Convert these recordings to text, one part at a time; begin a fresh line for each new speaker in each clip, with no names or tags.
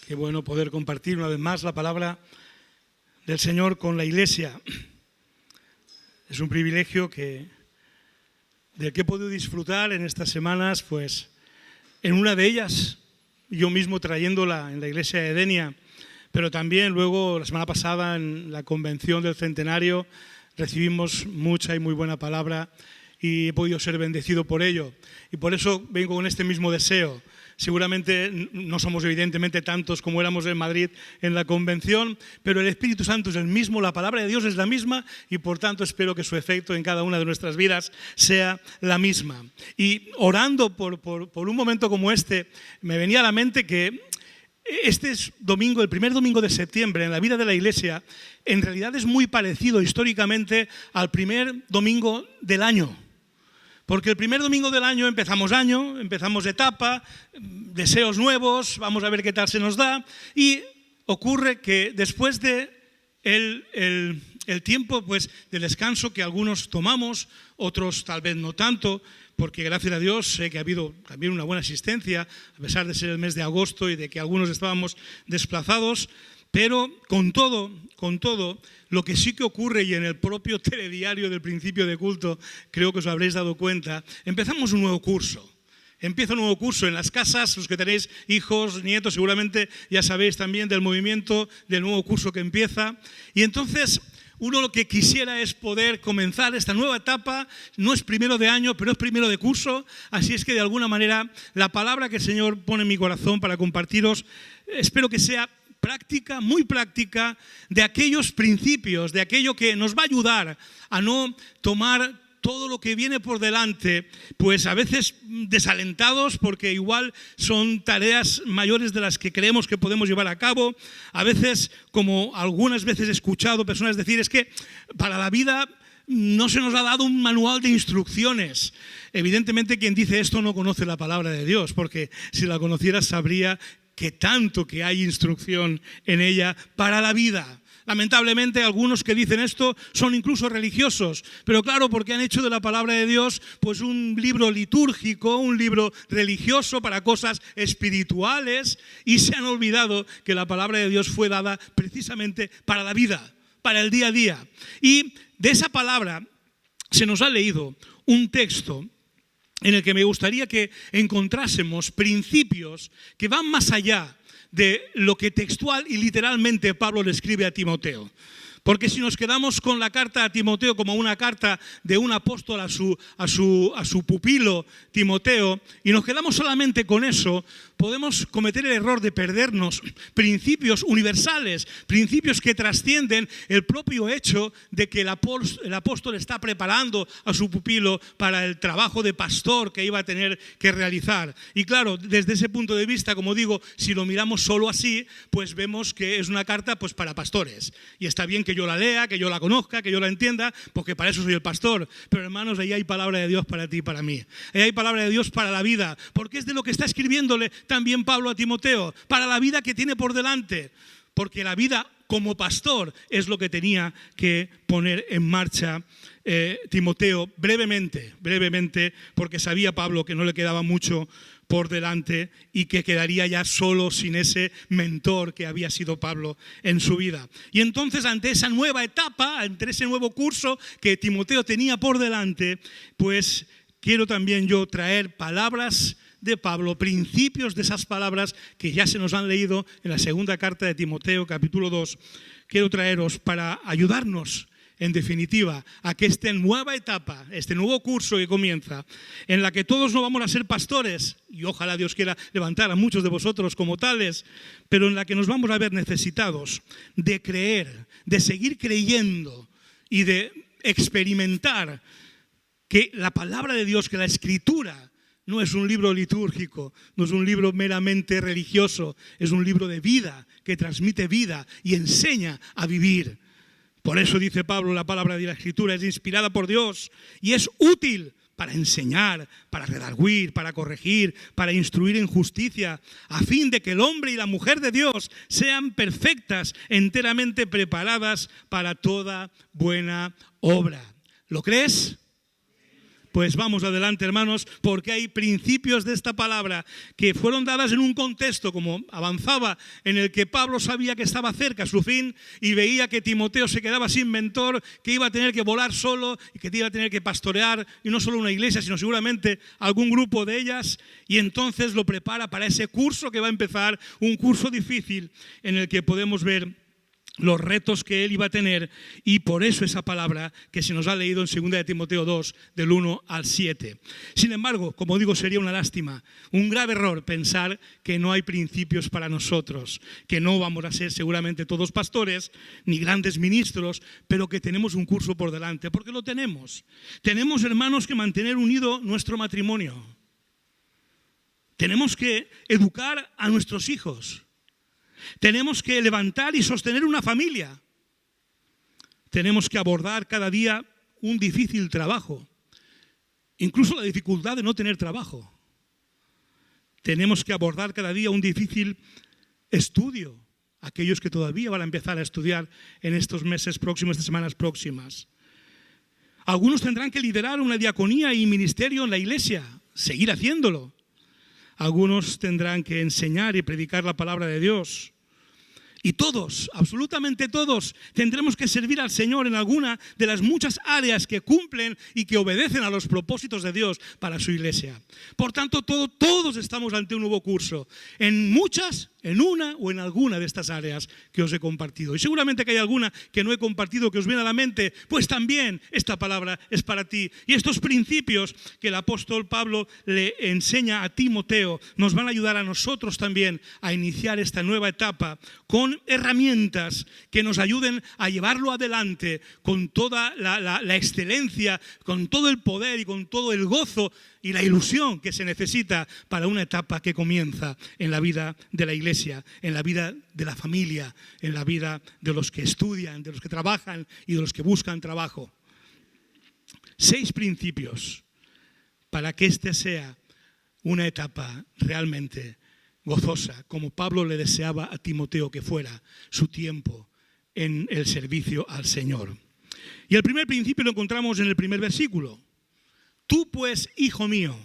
Qué bueno poder compartir una vez más la palabra del Señor con la Iglesia. Es un privilegio del que he podido disfrutar en estas semanas, pues en una de ellas, yo mismo trayéndola en la Iglesia de Denia, pero también luego la semana pasada en la convención del centenario recibimos mucha y muy buena palabra y he podido ser bendecido por ello. Y por eso vengo con este mismo deseo. Seguramente no somos evidentemente tantos como éramos en Madrid en la convención, pero el Espíritu Santo es el mismo, la palabra de Dios es la misma y por tanto espero que su efecto en cada una de nuestras vidas sea la misma. Y orando por un momento como este, me venía a la mente que este es el primer domingo de septiembre en la vida de la Iglesia, en realidad es muy parecido históricamente al primer domingo del año. Porque el primer domingo del año empezamos etapa, deseos nuevos, vamos a ver qué tal se nos da. Y ocurre que después de el tiempo pues, del descanso que algunos tomamos, otros tal vez no tanto, porque gracias a Dios sé que ha habido también una buena asistencia, a pesar de ser el mes de agosto y de que algunos estábamos desplazados. Pero con todo, lo que sí que ocurre, y en el propio telediario del principio de culto, creo que os habréis dado cuenta, empezamos un nuevo curso. Empieza un nuevo curso en las casas, los que tenéis hijos, nietos, seguramente ya sabéis también del movimiento del nuevo curso que empieza. Y entonces uno lo que quisiera es poder comenzar esta nueva etapa, no es primero de año, pero es primero de curso, así es que de alguna manera la palabra que el Señor pone en mi corazón para compartiros, espero que sea práctica, muy práctica, de aquellos principios, de aquello que nos va a ayudar a no tomar todo lo que viene por delante, pues a veces desalentados porque igual son tareas mayores de las que creemos que podemos llevar a cabo. A veces, como algunas veces he escuchado personas decir, es que para la vida no se nos ha dado un manual de instrucciones. Evidentemente quien dice esto no conoce la palabra de Dios, porque si la conociera sabría que tanto que hay instrucción en ella para la vida. Lamentablemente algunos que dicen esto son incluso religiosos, pero claro, porque han hecho de la palabra de Dios pues un libro litúrgico, un libro religioso para cosas espirituales y se han olvidado que la palabra de Dios fue dada precisamente para la vida, para el día a día. Y de esa palabra se nos ha leído un texto en el que me gustaría que encontrásemos principios que van más allá de lo que textual y literalmente Pablo le escribe a Timoteo. Porque si nos quedamos con la carta a Timoteo como una carta de un apóstol a su pupilo Timoteo y nos quedamos solamente con eso, podemos cometer el error de perdernos principios universales, principios que trascienden el propio hecho de que el apóstol está preparando a su pupilo para el trabajo de pastor que iba a tener que realizar. Y claro, desde ese punto de vista, como digo, si lo miramos solo así, pues vemos que es una carta pues, para pastores. Y está bien que yo la lea, que yo la conozca, que yo la entienda, porque para eso soy el pastor. Pero hermanos, ahí hay palabra de Dios para ti y para mí. Ahí hay palabra de Dios para la vida, porque es de lo que está escribiéndole también Pablo a Timoteo, para la vida que tiene por delante, porque la vida como pastor es lo que tenía que poner en marcha Timoteo brevemente, porque sabía Pablo que no le quedaba mucho por delante y que quedaría ya solo sin ese mentor que había sido Pablo en su vida. Y entonces ante esa nueva etapa, ante ese nuevo curso que Timoteo tenía por delante, pues quiero también yo traer palabras de Pablo, principios de esas palabras que ya se nos han leído en la segunda carta de Timoteo, capítulo 2. Quiero traeros para ayudarnos, en definitiva, a que esta nueva etapa, este nuevo curso que comienza, en la que todos no vamos a ser pastores, y ojalá Dios quiera levantar a muchos de vosotros como tales, pero en la que nos vamos a ver necesitados de creer, de seguir creyendo y de experimentar que la palabra de Dios, que la Escritura, no es un libro litúrgico, no es un libro meramente religioso, es un libro de vida que transmite vida y enseña a vivir. Por eso dice Pablo, la palabra de la Escritura es inspirada por Dios y es útil para enseñar, para redarguir, para corregir, para instruir en justicia, a fin de que el hombre y la mujer de Dios sean perfectas, enteramente preparadas para toda buena obra. ¿Lo crees? Pues vamos adelante, hermanos, porque hay principios de esta palabra que fueron dadas en un contexto, como avanzaba, en el que Pablo sabía que estaba cerca su fin y veía que Timoteo se quedaba sin mentor, que iba a tener que volar solo y que iba a tener que pastorear, y no solo una iglesia, sino seguramente algún grupo de ellas, y entonces lo prepara para ese curso que va a empezar, un curso difícil en el que podemos ver los retos que él iba a tener, y por eso esa palabra que se nos ha leído en 2 de Timoteo 2, del 1 al 7. Sin embargo, como digo, sería una lástima, un grave error pensar que no hay principios para nosotros, que no vamos a ser seguramente todos pastores, ni grandes ministros, pero que tenemos un curso por delante, porque lo tenemos. Tenemos, hermanos, que mantener unido nuestro matrimonio. Tenemos que educar a nuestros hijos. Tenemos que levantar y sostener una familia. Tenemos que abordar cada día un difícil trabajo, incluso la dificultad de no tener trabajo. Tenemos que abordar cada día un difícil estudio, aquellos que todavía van a empezar a estudiar en estos meses próximos, estas semanas próximas. Algunos tendrán que liderar una diaconía y ministerio en la iglesia, seguir haciéndolo. Algunos tendrán que enseñar y predicar la palabra de Dios. Y todos, absolutamente todos, tendremos que servir al Señor en alguna de las muchas áreas que cumplen y que obedecen a los propósitos de Dios para su iglesia. Por tanto, todos estamos ante un nuevo curso, en muchas, en una o en alguna de estas áreas que os he compartido. Y seguramente que hay alguna que no he compartido que os viene a la mente, pues también esta palabra es para ti. Y estos principios que el apóstol Pablo le enseña a Timoteo nos van a ayudar a nosotros también a iniciar esta nueva etapa con herramientas que nos ayuden a llevarlo adelante con toda la excelencia, con todo el poder y con todo el gozo y la ilusión que se necesita para una etapa que comienza en la vida de la iglesia, en la vida de la familia, en la vida de los que estudian, de los que trabajan y de los que buscan trabajo. 6 principios para que este sea una etapa realmente gozosa, como Pablo le deseaba a Timoteo que fuera su tiempo en el servicio al Señor. Y el primer principio lo encontramos en el primer versículo. Tú pues, hijo mío,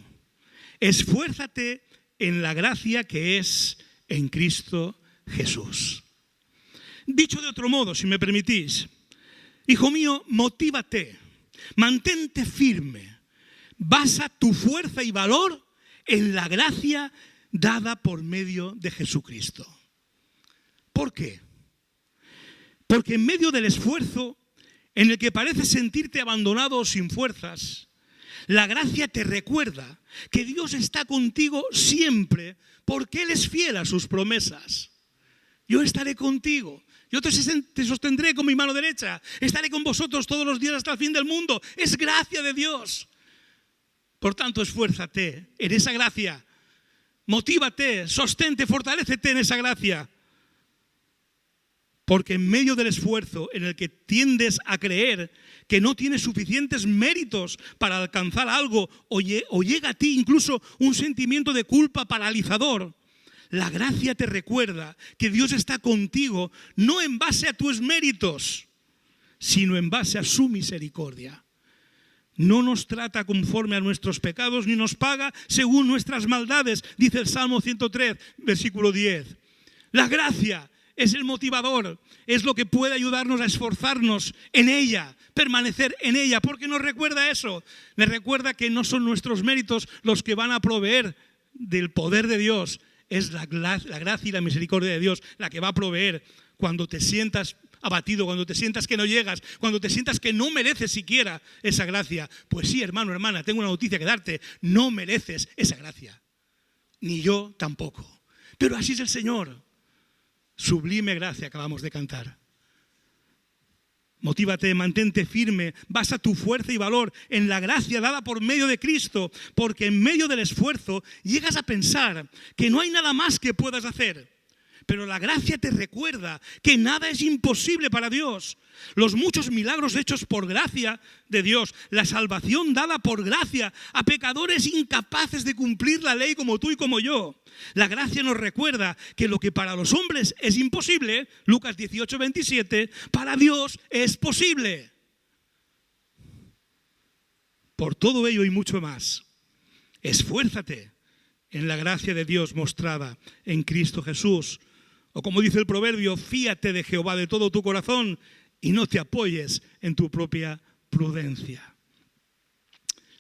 esfuérzate en la gracia que es en Cristo Jesús. Dicho de otro modo, si me permitís, hijo mío, motívate, mantente firme, basa tu fuerza y valor en la gracia dada por medio de Jesucristo. ¿Por qué? Porque en medio del esfuerzo en el que pareces sentirte abandonado o sin fuerzas, la gracia te recuerda que Dios está contigo siempre porque Él es fiel a sus promesas. Yo estaré contigo, yo te sostendré con mi mano derecha, estaré con vosotros todos los días hasta el fin del mundo. Es gracia de Dios. Por tanto, esfuérzate en esa gracia. Motívate, sostente, fortalécete en esa gracia. Porque en medio del esfuerzo en el que tiendes a creer que no tienes suficientes méritos para alcanzar algo o llega a ti incluso un sentimiento de culpa paralizador, la gracia te recuerda que Dios está contigo no en base a tus méritos, sino en base a su misericordia. No nos trata conforme a nuestros pecados ni nos paga según nuestras maldades, dice el Salmo 103, versículo 10. La gracia es el motivador, es lo que puede ayudarnos a esforzarnos en ella, permanecer en ella, porque nos recuerda eso. Nos recuerda que no son nuestros méritos los que van a proveer del poder de Dios, es la gracia y la misericordia de Dios la que va a proveer cuando te sientas abatido, cuando te sientas que no llegas, cuando te sientas que no mereces siquiera esa gracia. Pues sí, hermano, hermana, tengo una noticia que darte, no mereces esa gracia, ni yo tampoco. Pero así es el Señor. Sublime gracia acabamos de cantar. Motívate, mantente firme, basa tu fuerza y valor en la gracia dada por medio de Cristo, porque en medio del esfuerzo llegas a pensar que no hay nada más que puedas hacer. Pero la gracia te recuerda que nada es imposible para Dios. Los muchos milagros hechos por gracia de Dios, la salvación dada por gracia a pecadores incapaces de cumplir la ley como tú y como yo. La gracia nos recuerda que lo que para los hombres es imposible, Lucas 18, 27, para Dios es posible. Por todo ello y mucho más, esfuérzate en la gracia de Dios mostrada en Cristo Jesús. O como dice el proverbio, fíate de Jehová de todo tu corazón y no te apoyes en tu propia prudencia.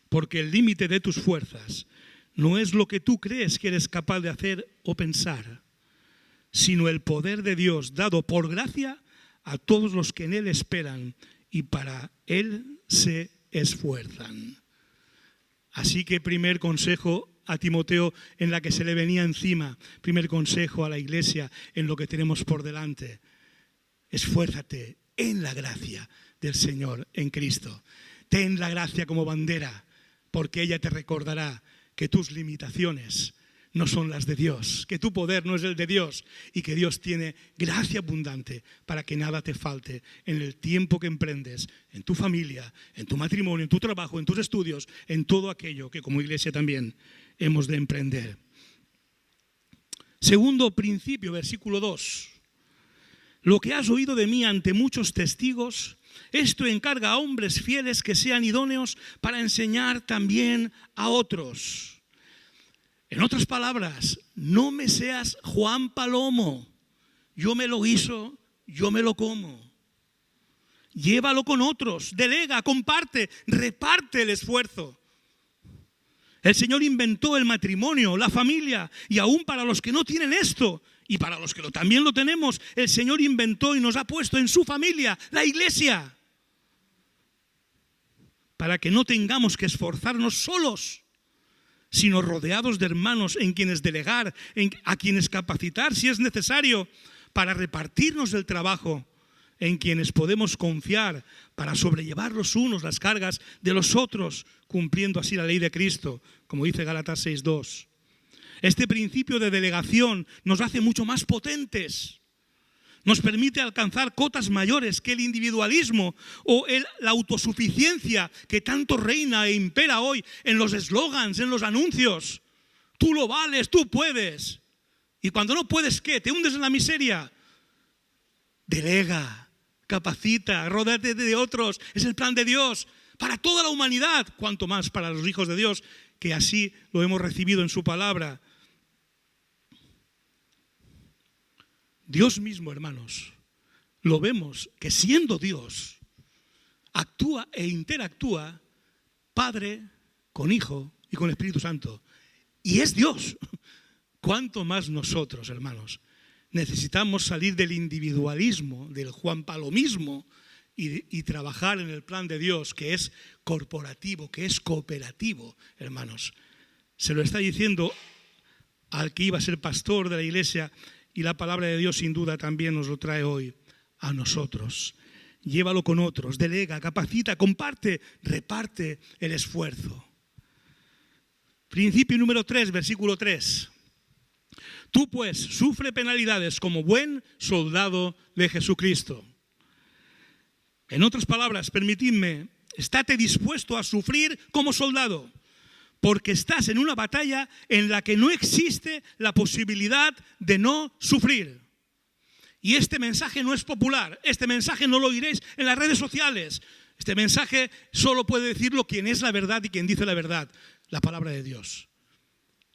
Porque el límite de tus fuerzas no es lo que tú crees que eres capaz de hacer o pensar, sino el poder de Dios dado por gracia a todos los que en Él esperan y para Él se esfuerzan. Así que primer consejo a Timoteo en la que se le venía encima, primer consejo a la iglesia en lo que tenemos por delante: esfuérzate en la gracia del Señor en Cristo. Ten la gracia como bandera, porque ella te recordará que tus limitaciones no son las de Dios, que tu poder no es el de Dios y que Dios tiene gracia abundante para que nada te falte en el tiempo que emprendes, en tu familia, en tu matrimonio, en tu trabajo, en tus estudios, en todo aquello que como iglesia también hemos de emprender. Segundo principio, versículo 2. Lo que has oído de mí ante muchos testigos, esto encarga a hombres fieles que sean idóneos para enseñar también a otros. En otras palabras, no me seas Juan Palomo. Yo me lo guiso, yo me lo como. Llévalo con otros, delega, comparte, reparte el esfuerzo. El Señor inventó el matrimonio, la familia, y aún para los que no tienen esto, y para los que también lo tenemos, el Señor inventó y nos ha puesto en su familia, la iglesia, para que no tengamos que esforzarnos solos, sino rodeados de hermanos en quienes delegar, a quienes capacitar si es necesario, para repartirnos el trabajo, en quienes podemos confiar para sobrellevar los unos las cargas de los otros, cumpliendo así la ley de Cristo, como dice Gálatas 6:2. Este principio de delegación nos hace mucho más potentes. Nos permite alcanzar cotas mayores que el individualismo o la autosuficiencia que tanto reina e impera hoy en los eslogans, en los anuncios. Tú lo vales, tú puedes. Y cuando no puedes, ¿qué? ¿Te hundes en la miseria? Delega, capacita, ródate de otros. Es el plan de Dios para toda la humanidad, cuanto más para los hijos de Dios, que así lo hemos recibido en su palabra. Dios mismo, hermanos, lo vemos que siendo Dios, actúa e interactúa Padre con Hijo y con Espíritu Santo. Y es Dios. ¿Cuánto más nosotros, hermanos, necesitamos salir del individualismo, del juanpalomismo y trabajar en el plan de Dios, que es corporativo, que es cooperativo, hermanos? Se lo está diciendo al que iba a ser pastor de la iglesia. Y la palabra de Dios sin duda también nos lo trae hoy a nosotros. Llévalo con otros, delega, capacita, comparte, reparte el esfuerzo. Principio número 3, versículo 3. Tú pues sufre penalidades como buen soldado de Jesucristo. En otras palabras, permitidme, estate dispuesto a sufrir como soldado. Porque estás en una batalla en la que no existe la posibilidad de no sufrir. Y este mensaje no es popular, este mensaje no lo oiréis en las redes sociales. Este mensaje solo puede decirlo quien es la verdad y quien dice la verdad, la palabra de Dios.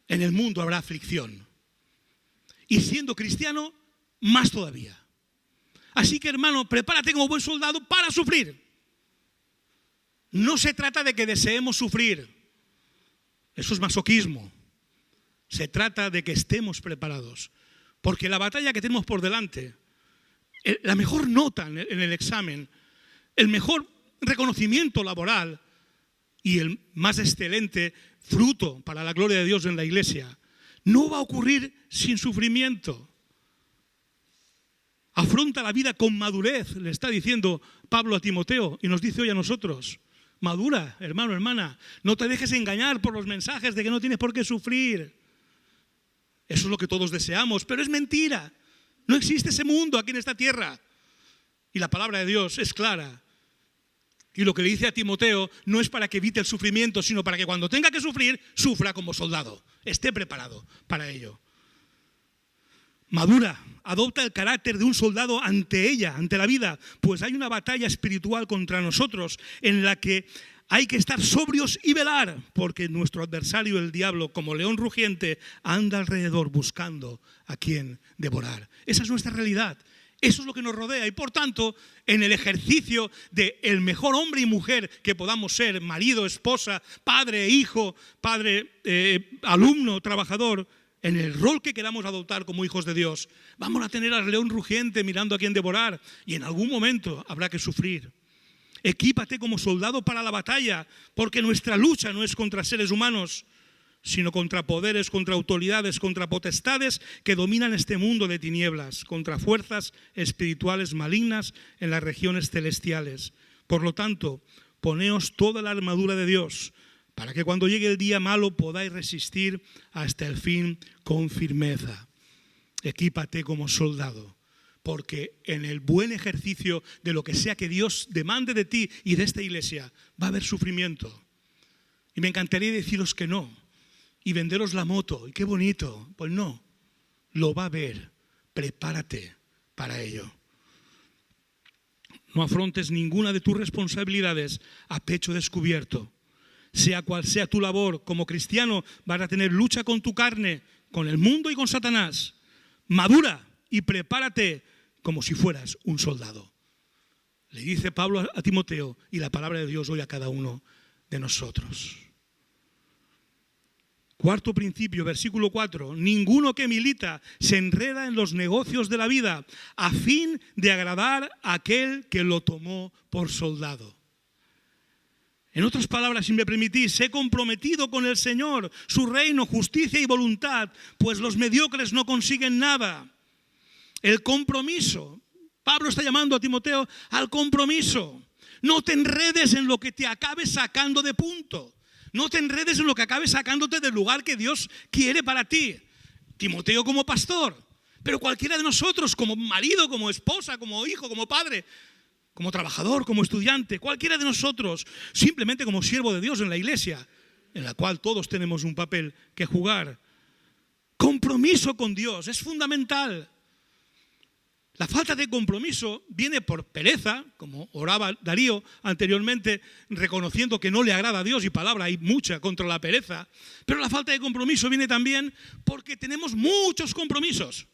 En el mundo habrá aflicción. Y siendo cristiano, más todavía. Así que, hermano, prepárate como buen soldado para sufrir. No se trata de que deseemos sufrir. Eso es masoquismo. Se trata de que estemos preparados. Porque la batalla que tenemos por delante, la mejor nota en el examen, el mejor reconocimiento laboral y el más excelente fruto para la gloria de Dios en la iglesia, no va a ocurrir sin sufrimiento. Afronta la vida con madurez, le está diciendo Pablo a Timoteo y nos dice hoy a nosotros. Madura, hermano, hermana. No te dejes engañar por los mensajes de que no tienes por qué sufrir. Eso es lo que todos deseamos, pero es mentira. No existe ese mundo aquí en esta tierra. Y la palabra de Dios es clara. Y lo que le dice a Timoteo no es para que evite el sufrimiento, sino para que cuando tenga que sufrir, sufra como soldado. Esté preparado para ello. Madura, adopta el carácter de un soldado ante ella, ante la vida, pues hay una batalla espiritual contra nosotros en la que hay que estar sobrios y velar, porque nuestro adversario, el diablo, como león rugiente, anda alrededor buscando a quien devorar. Esa es nuestra realidad. Eso es lo que nos rodea y por tanto, en el ejercicio de el mejor hombre y mujer que podamos ser, marido, esposa, padre, hijo, padre, alumno, trabajador, en el rol que queramos adoptar como hijos de Dios, vamos a tener al león rugiente mirando a quien devorar y en algún momento habrá que sufrir. Equípate como soldado para la batalla, porque nuestra lucha no es contra seres humanos, sino contra poderes, contra autoridades, contra potestades que dominan este mundo de tinieblas, contra fuerzas espirituales malignas en las regiones celestiales. Por lo tanto, poneos toda la armadura de Dios, para que cuando llegue el día malo podáis resistir hasta el fin con firmeza. Equípate como soldado, porque en el buen ejercicio de lo que sea que Dios demande de ti y de esta iglesia, va a haber sufrimiento. Y me encantaría deciros que no. Y venderos la moto, y qué bonito. Pues no, lo va a ver. Prepárate para ello. No afrontes ninguna de tus responsabilidades a pecho descubierto. Sea cual sea tu labor, como cristiano vas a tener lucha con tu carne, con el mundo y con Satanás. Madura y prepárate como si fueras un soldado. Le dice Pablo a Timoteo y la palabra de Dios hoy a cada uno de nosotros. Cuarto principio, versículo 4. Ninguno que milita se enreda en los negocios de la vida a fin de agradar a aquel que lo tomó por soldado. En otras palabras, si me permitís, sé comprometido con el Señor, su reino, justicia y voluntad, pues los mediocres no consiguen nada. El compromiso. Pablo está llamando a Timoteo al compromiso. No te enredes en lo que te acabe sacando de punto. No te enredes en lo que acabe sacándote del lugar que Dios quiere para ti. Timoteo como pastor, pero cualquiera de nosotros como marido, como esposa, como hijo, como padre, como trabajador, como estudiante, cualquiera de nosotros, simplemente como siervo de Dios en la iglesia, en la cual todos tenemos un papel que jugar. Compromiso con Dios es fundamental. La falta de compromiso viene por pereza, como oraba Darío anteriormente, reconociendo que no le agrada a Dios, y palabra hay mucha contra la pereza, pero la falta de compromiso viene también porque tenemos muchos compromisos,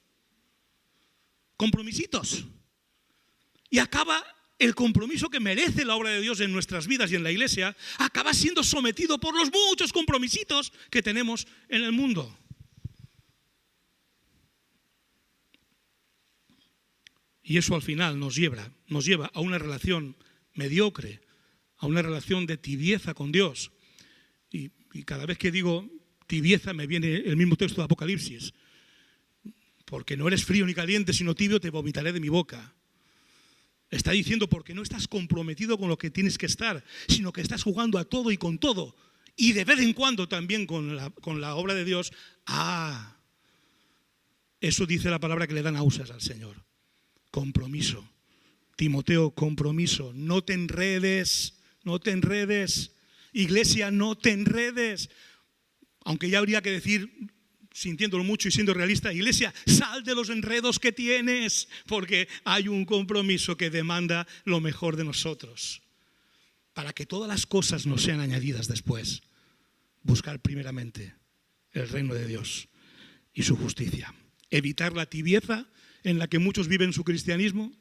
compromisitos, y acaba el compromiso que merece la obra de Dios en nuestras vidas y en la iglesia, acaba siendo sometido por los muchos compromisitos que tenemos en el mundo. Y eso al final nos lleva a una relación mediocre, a una relación de tibieza con Dios. Y cada vez que digo tibieza me viene el mismo texto de Apocalipsis. Porque no eres frío ni caliente, sino tibio, te vomitaré de mi boca. Está diciendo porque no estás comprometido con lo que tienes que estar, sino que estás jugando a todo y con todo. Y de vez en cuando también con la obra de Dios. Eso dice la palabra que le da náuseas al Señor. Compromiso. Timoteo, compromiso. No te enredes, no te enredes. Iglesia, no te enredes. Aunque ya habría que decir, sintiéndolo mucho y siendo realista, iglesia, sal de los enredos que tienes, porque hay un compromiso que demanda lo mejor de nosotros. Para que todas las cosas nos sean añadidas después. Buscar primeramente el reino de Dios y su justicia. Evitar la tibieza en la que muchos viven su cristianismo,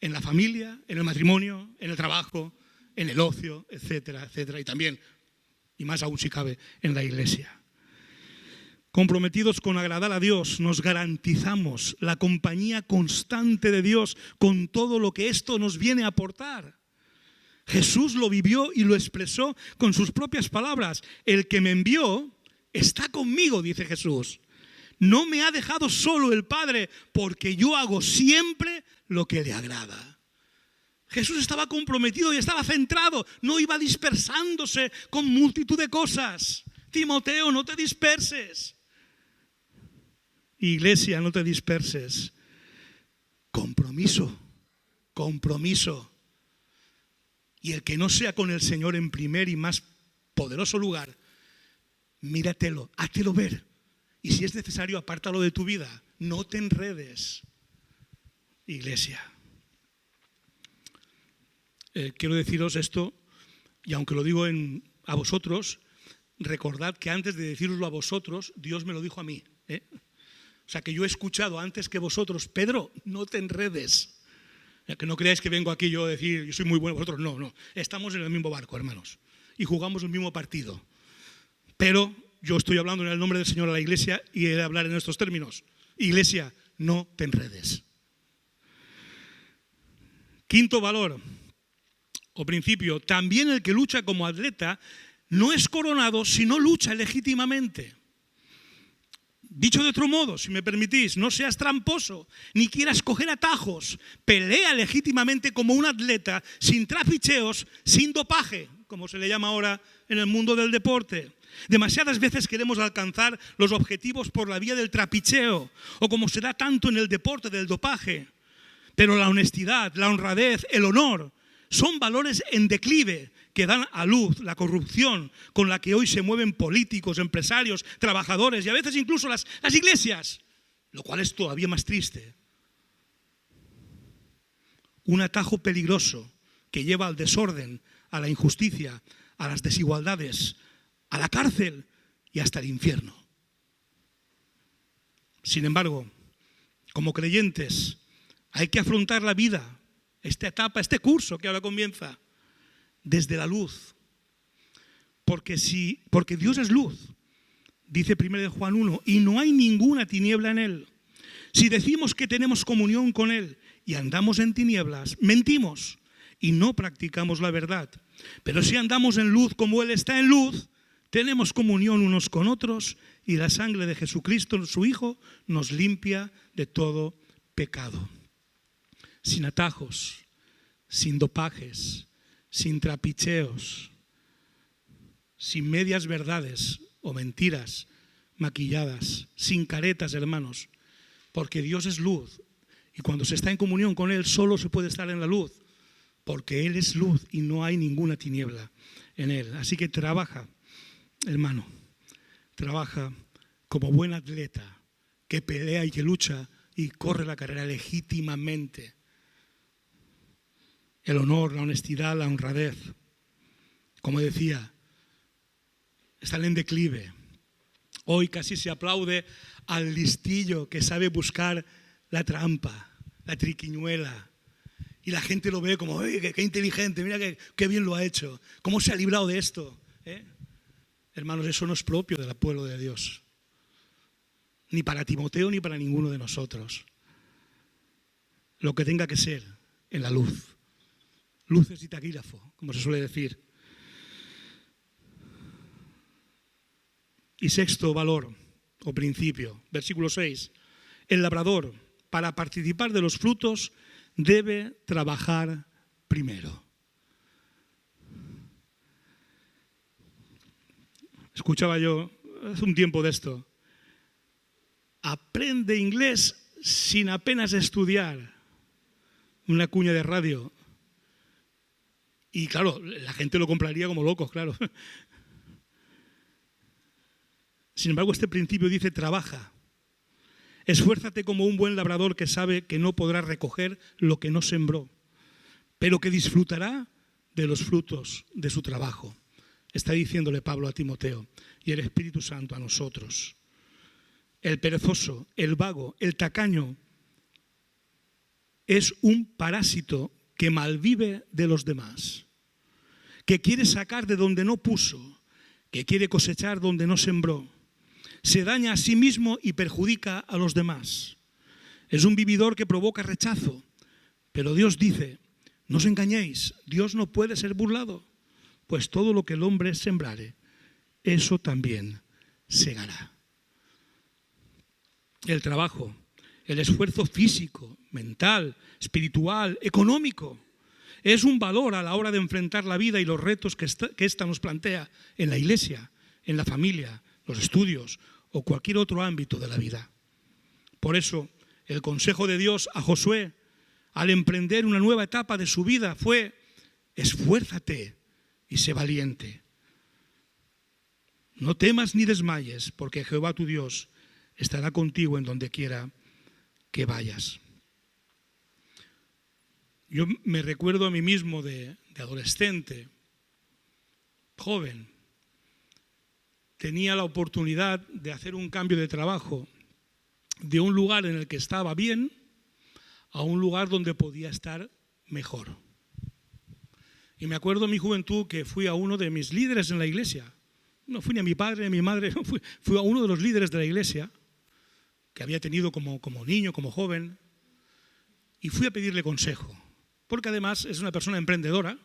en la familia, en el matrimonio, en el trabajo, en el ocio, etcétera, etcétera. Y también, y más aún si cabe, en la iglesia. Comprometidos con agradar a Dios, nos garantizamos la compañía constante de Dios con todo lo que esto nos viene a aportar. Jesús lo vivió y lo expresó con sus propias palabras. El que me envió está conmigo, dice Jesús. No me ha dejado solo el Padre, porque yo hago siempre lo que le agrada. Jesús estaba comprometido y estaba centrado, no iba dispersándose con multitud de cosas. Timoteo, no te disperses. Iglesia, no te disperses. Compromiso, compromiso. Y el que no sea con el Señor en primer y más poderoso lugar, míratelo, háztelo ver. Y si es necesario, apártalo de tu vida. No te enredes. Iglesia. Quiero deciros esto Y aunque lo digo a vosotros, recordad que antes de deciroslo a vosotros, Dios me lo dijo a mí. O sea, que yo he escuchado antes que vosotros: Pedro, no te enredes. Que no creáis que vengo aquí yo a decir, yo soy muy bueno, vosotros no. Estamos en el mismo barco, hermanos, y jugamos el mismo partido. Pero yo estoy hablando en el nombre del Señor a la iglesia y he de hablar en estos términos. Iglesia, no te enredes. Quinto valor o principio: también el que lucha como atleta no es coronado si no lucha legítimamente. Dicho de otro modo, si me permitís, no seas tramposo, ni quieras coger atajos. Pelea legítimamente como un atleta, sin trapicheos, sin dopaje, como se le llama ahora en el mundo del deporte. Demasiadas veces queremos alcanzar los objetivos por la vía del trapicheo, o como se da tanto en el deporte del dopaje. Pero la honestidad, la honradez, el honor son valores en declive que dan a luz la corrupción con la que hoy se mueven políticos, empresarios, trabajadores y a veces incluso las iglesias, lo cual es todavía más triste. Un atajo peligroso que lleva al desorden, a la injusticia, a las desigualdades, a la cárcel y hasta el infierno. Sin embargo, como creyentes, hay que afrontar la vida, esta etapa, este curso que ahora comienza, desde la luz. Porque Dios es luz, dice 1 Juan 1, y no hay ninguna tiniebla en Él. Si decimos que tenemos comunión con Él y andamos en tinieblas, mentimos y no practicamos la verdad. Pero si andamos en luz como Él está en luz, tenemos comunión unos con otros y la sangre de Jesucristo, su Hijo, nos limpia de todo pecado. Sin atajos, sin dopajes, sin trapicheos, sin medias verdades o mentiras maquilladas, sin caretas, hermanos, porque Dios es luz y cuando se está en comunión con Él solo se puede estar en la luz, porque Él es luz y no hay ninguna tiniebla en Él. Así que trabaja, hermano, trabaja como buen atleta que pelea y que lucha y corre la carrera legítimamente. El honor, la honestidad, la honradez, como decía, están en declive. Hoy casi se aplaude al listillo que sabe buscar la trampa, la triquiñuela. Y la gente lo ve como, qué inteligente, mira qué bien lo ha hecho, cómo se ha librado de esto. Hermanos, eso no es propio del pueblo de Dios. Ni para Timoteo ni para ninguno de nosotros. Lo que tenga que ser en la luz. Luces y taquígrafo, como se suele decir. Y sexto valor o principio, versículo 6. El labrador, para participar de los frutos, debe trabajar primero. Escuchaba yo hace un tiempo de esto. Aprende inglés sin apenas estudiar. Una cuña de radio. Y claro, la gente lo compraría como locos, claro. Sin embargo, este principio dice: trabaja. Esfuérzate como un buen labrador que sabe que no podrá recoger lo que no sembró, pero que disfrutará de los frutos de su trabajo. Está diciéndole Pablo a Timoteo y el Espíritu Santo a nosotros. El perezoso, el vago, el tacaño es un parásito que malvive de los demás, que quiere sacar de donde no puso, que quiere cosechar donde no sembró. Se daña a sí mismo y perjudica a los demás. Es un vividor que provoca rechazo. Pero Dios dice: no os engañéis, Dios no puede ser burlado, pues todo lo que el hombre sembrare, eso también segará. El trabajo, el esfuerzo físico, mental, espiritual, económico, es un valor a la hora de enfrentar la vida y los retos que ésta nos plantea en la iglesia, en la familia, los estudios o cualquier otro ámbito de la vida. Por eso, el consejo de Dios a Josué al emprender una nueva etapa de su vida fue: esfuérzate y sé valiente. No temas ni desmayes, porque Jehová tu Dios estará contigo en donde quiera que vayas. Yo me recuerdo a mí mismo de adolescente, joven, tenía la oportunidad de hacer un cambio de trabajo de un lugar en el que estaba bien a un lugar donde podía estar mejor. Y me acuerdo en mi juventud que fui a uno de mis líderes en la iglesia. No fui ni a mi padre ni a mi madre, no, fui a uno de los líderes de la iglesia que había tenido como niño, como joven, y fui a pedirle consejo. Porque además es una persona emprendedora,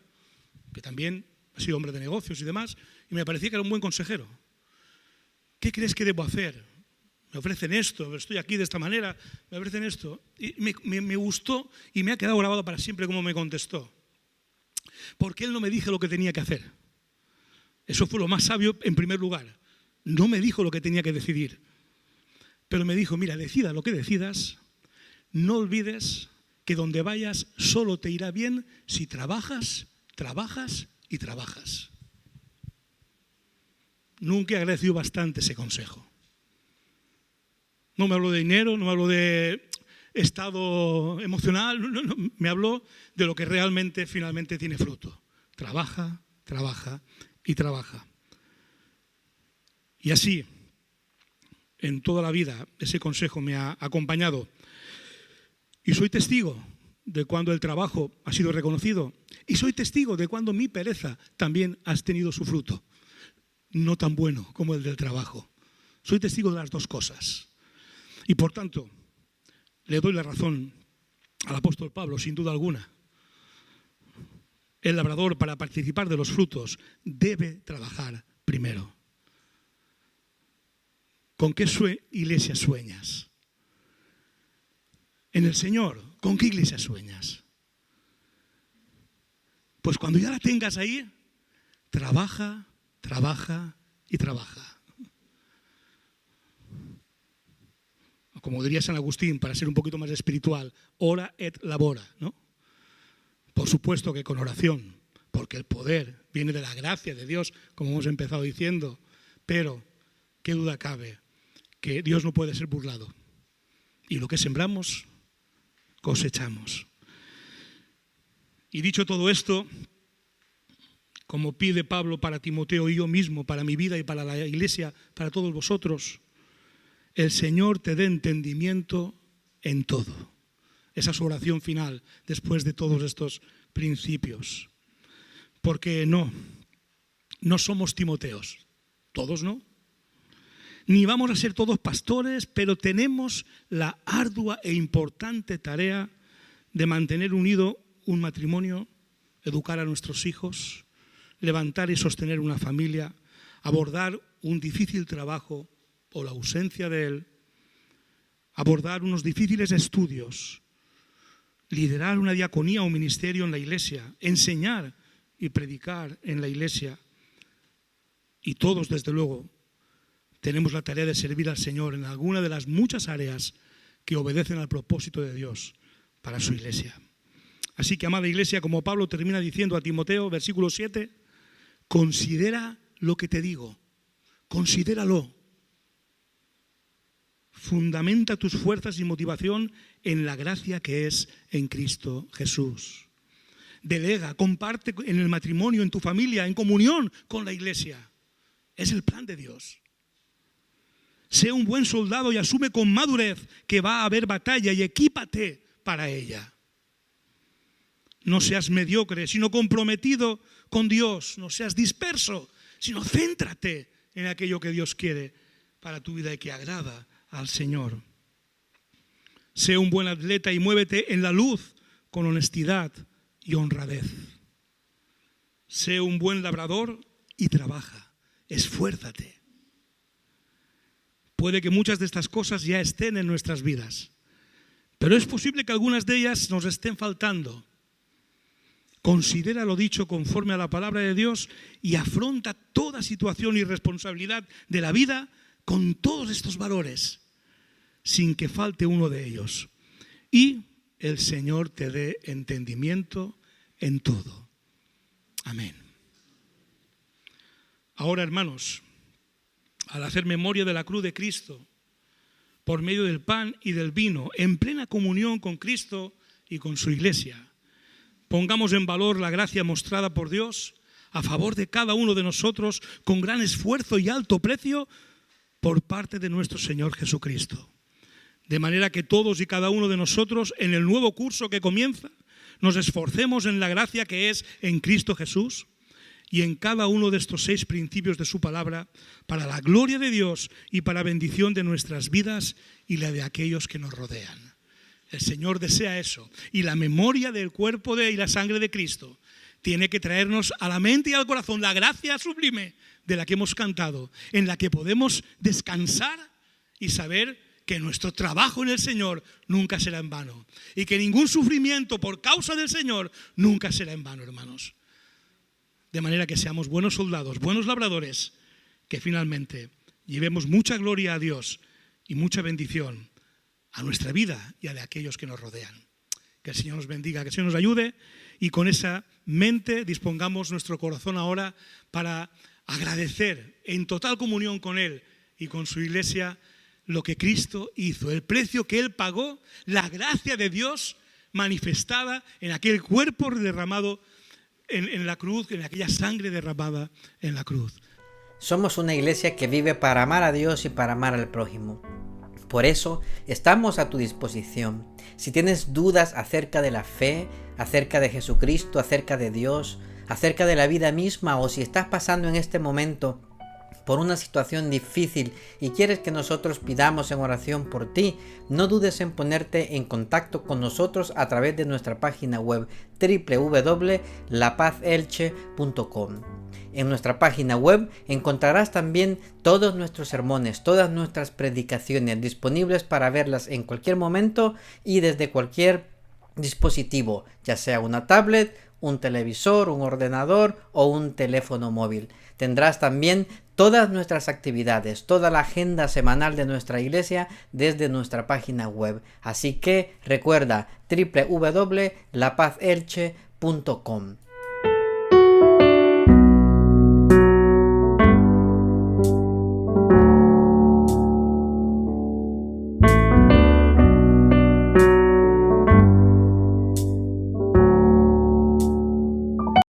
que también ha sido hombre de negocios y demás, y me parecía que era un buen consejero. ¿Qué crees que debo hacer? Me ofrecen esto, estoy aquí de esta manera, me ofrecen esto. Y me gustó y me ha quedado grabado para siempre cómo me contestó. Porque él no me dijo lo que tenía que hacer. Eso fue lo más sabio en primer lugar. No me dijo lo que tenía que decidir. Pero me dijo, mira, decida lo que decidas, no olvides que donde vayas solo te irá bien si trabajas, trabajas y trabajas. Nunca he agradecido bastante ese consejo. No me habló de dinero, no me habló de estado emocional, no, me habló de lo que realmente finalmente tiene fruto. Trabaja, trabaja y trabaja. Y así, en toda la vida, ese consejo me ha acompañado. Y soy testigo de cuando el trabajo ha sido reconocido. Y soy testigo de cuando mi pereza también ha tenido su fruto. No tan bueno como el del trabajo. Soy testigo de las dos cosas. Y por tanto, le doy la razón al apóstol Pablo, sin duda alguna. El labrador, para participar de los frutos, debe trabajar primero. ¿Con qué iglesia sueñas? En el Señor, ¿con qué iglesia sueñas? Pues cuando ya la tengas ahí, trabaja, trabaja y trabaja. Como diría San Agustín, para ser un poquito más espiritual, ora et labora, ¿no? Por supuesto que con oración, porque el poder viene de la gracia de Dios, como hemos empezado diciendo, pero qué duda cabe que Dios no puede ser burlado. Y lo que sembramos, cosechamos. Y dicho todo esto, como pide Pablo para Timoteo y yo mismo, para mi vida y para la iglesia, para todos vosotros, el Señor te dé entendimiento en todo. Esa es su oración final después de todos estos principios. Porque no somos Timoteos, todos no. Ni vamos a ser todos pastores, pero tenemos la ardua e importante tarea de mantener unido un matrimonio, educar a nuestros hijos, levantar y sostener una familia, abordar un difícil trabajo o la ausencia de él, abordar unos difíciles estudios, liderar una diaconía o ministerio en la iglesia, enseñar y predicar en la iglesia. Y todos, desde luego, tenemos la tarea de servir al Señor en alguna de las muchas áreas que obedecen al propósito de Dios para su iglesia. Así que, amada iglesia, como Pablo termina diciendo a Timoteo, versículo 7, considera lo que te digo, considéralo. Fundamenta tus fuerzas y motivación en la gracia que es en Cristo Jesús. Delega, comparte en el matrimonio, en tu familia, en comunión con la iglesia. Es el plan de Dios. Sé un buen soldado y asume con madurez que va a haber batalla y equípate para ella. No seas mediocre, sino comprometido con Dios. No seas disperso, sino céntrate en aquello que Dios quiere para tu vida y que agrada al Señor. Sé un buen atleta y muévete en la luz con honestidad y honradez. Sé un buen labrador y trabaja. Esfuérzate. Puede que muchas de estas cosas ya estén en nuestras vidas, pero es posible que algunas de ellas nos estén faltando. Considera lo dicho conforme a la palabra de Dios y afronta toda situación y responsabilidad de la vida con todos estos valores, sin que falte uno de ellos. Y el Señor te dé entendimiento en todo. Amén. Ahora, hermanos, al hacer memoria de la cruz de Cristo, por medio del pan y del vino, en plena comunión con Cristo y con su iglesia, pongamos en valor la gracia mostrada por Dios a favor de cada uno de nosotros con gran esfuerzo y alto precio por parte de nuestro Señor Jesucristo. De manera que todos y cada uno de nosotros en el nuevo curso que comienza nos esforcemos en la gracia que es en Cristo Jesús y en cada uno de estos 6 principios de su palabra para la gloria de Dios y para bendición de nuestras vidas y la de aquellos que nos rodean. El Señor desea eso, y la memoria del cuerpo y la sangre de Cristo tiene que traernos a la mente y al corazón la gracia sublime de la que hemos cantado, en la que podemos descansar y saber que nuestro trabajo en el Señor nunca será en vano y que ningún sufrimiento por causa del Señor nunca será en vano, hermanos. De manera que seamos buenos soldados, buenos labradores, que finalmente llevemos mucha gloria a Dios y mucha bendición a nuestra vida y a de aquellos que nos rodean. Que el Señor nos bendiga, que el Señor nos ayude, y con esa mente dispongamos nuestro corazón ahora para agradecer en total comunión con Él y con su iglesia lo que Cristo hizo, el precio que Él pagó, la gracia de Dios manifestada en aquel cuerpo derramado en la cruz, en aquella sangre derramada en la cruz.
Somos una iglesia que vive para amar a Dios y para amar al prójimo. Por eso estamos a tu disposición. Si tienes dudas acerca de la fe, acerca de Jesucristo, acerca de Dios, acerca de la vida misma, o si estás pasando en este momento por una situación difícil y quieres que nosotros pidamos en oración por ti, no dudes en ponerte en contacto con nosotros a través de nuestra página web www.lapazelche.com. En nuestra página web encontrarás también todos nuestros sermones, todas nuestras predicaciones disponibles para verlas en cualquier momento y desde cualquier dispositivo, ya sea una tablet, un televisor, un ordenador o un teléfono móvil. Tendrás también todas nuestras actividades, toda la agenda semanal de nuestra iglesia desde nuestra página web. Así que recuerda www.lapazelche.com.